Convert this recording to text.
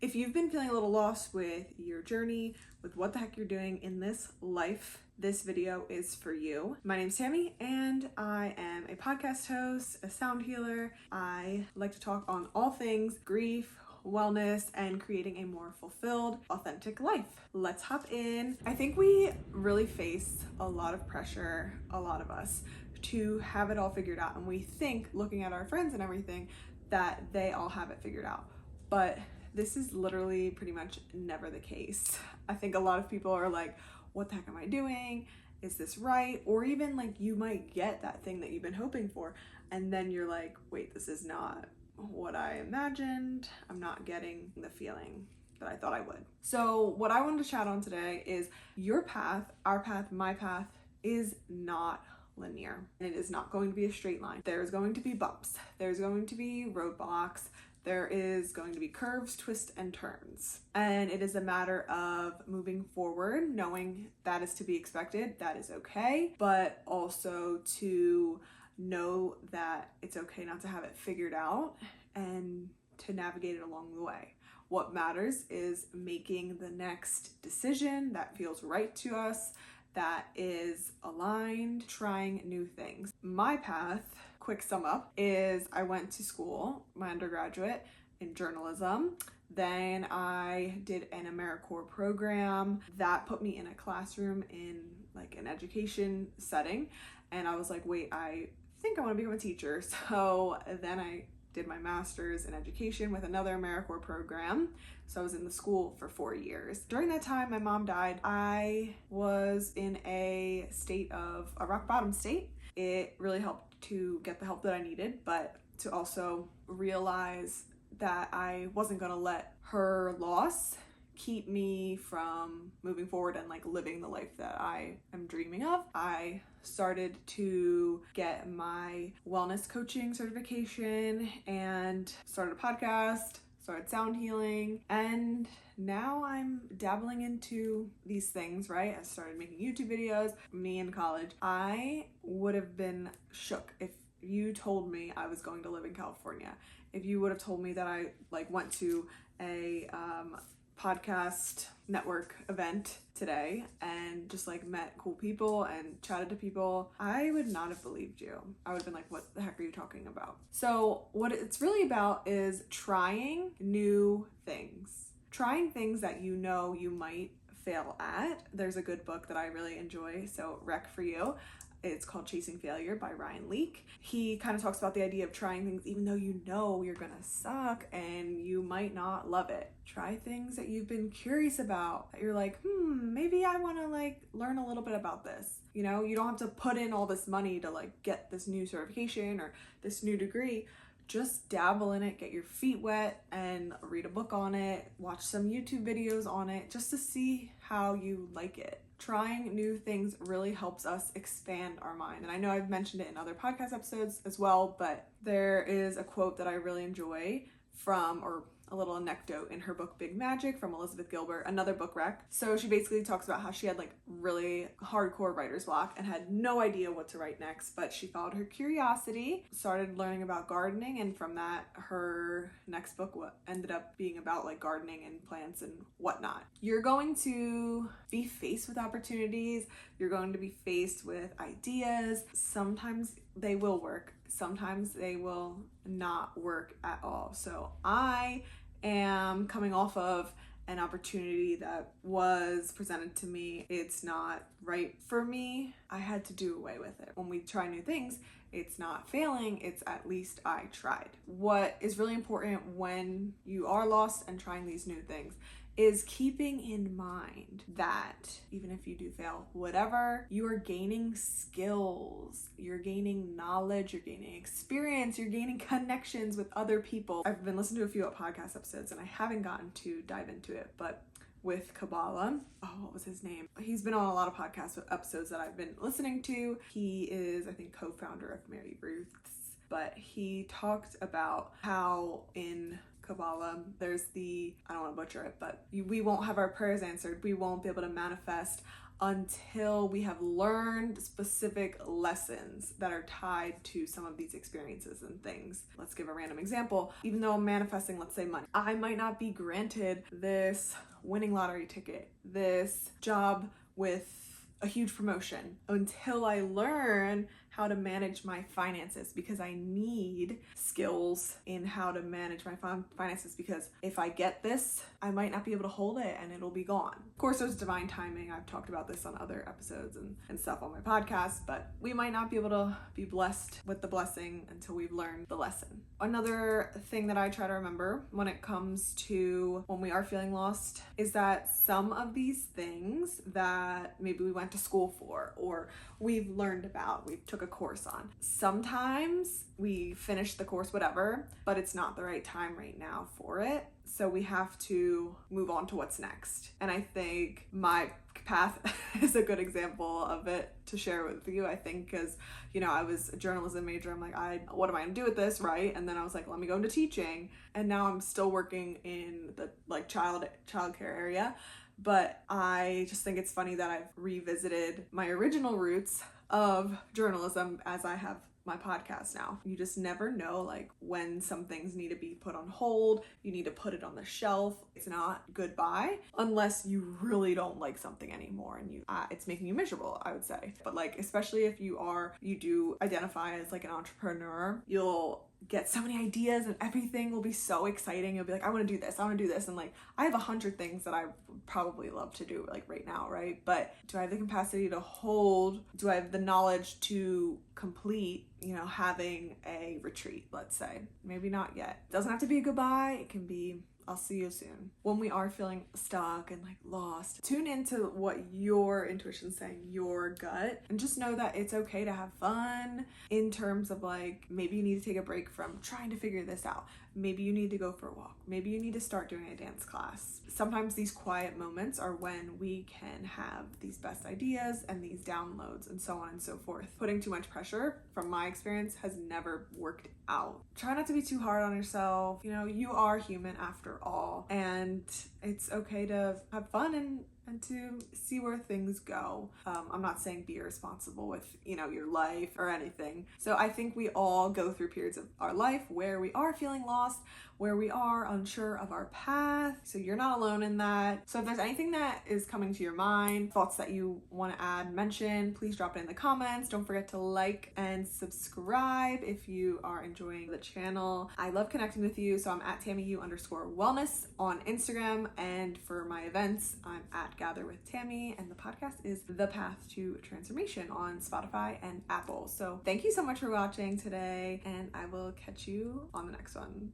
If you've been feeling a little lost with your journey, with what the heck you're doing in this life, this video is for you. My name's Tammy and I am a podcast host, a sound healer. I like to talk on all things grief, wellness, and creating a more fulfilled, authentic life. Let's hop in. I think we really face a lot of pressure, a lot of us, to have it all figured out. And we think, looking at our friends and everything, that they all have it figured out. But this is literally pretty much never the case. I think a lot of people are like, what the heck am I doing? Is this right? Or even like you might get that thing that you've been hoping for, and then you're like, wait, this is not what I imagined. I'm not getting the feeling that I thought I would. So what I wanted to chat on today is your path, our path, my path is not linear, and it is not going to be a straight line. There's going to be bumps. There's going to be roadblocks. There is going to be curves, twists, and turns. And it is a matter of moving forward, knowing that is to be expected, that is okay, but also to know that it's okay not to have it figured out and to navigate it along the way. What matters is making the next decision that feels right to us, that is aligned, trying new things. My path, quick sum up, is I went to school, my undergraduate, in journalism. Then I did an AmeriCorps program that put me in a classroom in like an education setting. And I was like, wait, I think I want to become a teacher. So then I did my master's in education with another AmeriCorps program. So I was in the school for 4 years. During that time, my mom died. I was in a state of a rock bottom state. It really helped to get the help that I needed, but to also realize that I wasn't gonna let her loss keep me from moving forward and like living the life that I am dreaming of. I started to get my wellness coaching certification and started a podcast, started sound healing, and now I'm dabbling into these things, right? I started making YouTube videos. Me in college, I would have been shook if you told me I was going to live in California. If you would have told me that I like went to a podcast network event today and just like met cool people and chatted to people, I would not have believed you. I would have been like, what the heck are you talking about? So what it's really about is trying new things. Trying things that you know you might fail at. There's a good book that I really enjoy, so Rec for You. It's called Chasing Failure by Ryan Leake. He kind of talks about the idea of trying things even though you know you're gonna suck and you might not love it. Try things that you've been curious about, that you're like, maybe I wanna like learn a little bit about this. You know, you don't have to put in all this money to like get this new certification or this new degree. Just dabble in it, get your feet wet, and read a book on it, watch some YouTube videos on it, just to see how you like it. Trying new things really helps us expand our mind. And I know I've mentioned it in other podcast episodes as well, but there is a quote that I really enjoy from, or a little anecdote in her book Big Magic from Elizabeth Gilbert, another book rec. So she basically talks about how she had like really hardcore writer's block and had no idea what to write next, but she followed her curiosity, started learning about gardening, and from that her next book ended up being about like gardening and plants and whatnot. You're going to be faced with opportunities, you're going to be faced with ideas. Sometimes they will work, sometimes they will not work at all. So I am coming off of an opportunity that was presented to me. It's not right for me. I had to do away with it. When we try new things, it's not failing, it's at least I tried. What is really important when you are lost and trying these new things is keeping in mind that even if you do fail, whatever, you are gaining skills, you're gaining knowledge, you're gaining experience, you're gaining connections with other people. I've been listening to a few podcast episodes and I haven't gotten to dive into it, but with Kabbalah, what was his name? He's been on a lot of podcast episodes that I've been listening to. He is, I think, co-founder of Mary Ruth's, but he talked about how in Kabbalah, there's I don't want to butcher it, but we won't have our prayers answered. We won't be able to manifest until we have learned specific lessons that are tied to some of these experiences and things. Let's give a random example. Even though I'm manifesting, let's say, money, I might not be granted this winning lottery ticket, this job with a huge promotion, until I learn how to manage my finances, because I need skills in how to manage my finances, because if I get this, I might not be able to hold it and it'll be gone. Of course, there's divine timing. I've talked about this on other episodes and stuff on my podcast, but we might not be able to be blessed with the blessing until we've learned the lesson. Another thing that I try to remember when it comes to when we are feeling lost is that some of these things that maybe we went to school for or we've learned about, we took a course on, sometimes we finish the course, whatever, but it's not the right time right now for it. So we have to move on to what's next. And I think my path is a good example of it to share with you, I think, because, I was a journalism major. I'm like, what am I gonna do with this, right? And then I was like, let me go into teaching. And now I'm still working in the childcare area. But I just think it's funny that I've revisited my original roots of journalism as I have my podcast now. You just never know, like, when some things need to be put on hold. You need to put it on the shelf. It's not goodbye unless you really don't like something anymore and it's making you miserable, I would say. But like, especially if you do identify as like an entrepreneur, you'll get so many ideas and everything will be so exciting. You'll be like, I want to do this. And like, I have 100 things that I would probably love to do like right now, right? But do I have the capacity to hold? Do I have the knowledge to complete, having a retreat, let's say? Maybe not yet. It doesn't have to be a goodbye. It can be, I'll see you soon. When we are feeling stuck and like lost, tune into what your intuition's saying, your gut, and just know that it's okay to have fun in terms of like, maybe you need to take a break from trying to figure this out. Maybe you need to go for a walk. Maybe you need to start doing a dance class. Sometimes these quiet moments are when we can have these best ideas and these downloads and so on and so forth. Putting too much pressure, from my experience, has never worked out. Try not to be too hard on yourself. You are human after all, and it's okay to have fun and to see where things go. I'm not saying be irresponsible with, your life or anything. So I think we all go through periods of our life where we are feeling lost, where we are unsure of our path. So you're not alone in that. So if there's anything that is coming to your mind, thoughts that you want to add, mention, please drop it in the comments. Don't forget to like and subscribe if you are enjoying the channel. I love connecting with you. So I'm at TammyU_wellness on Instagram. And for my events, I'm at Gather with Tammy. And the podcast is The Path to Transformation on Spotify and Apple. So thank you so much for watching today. And I will catch you on the next one.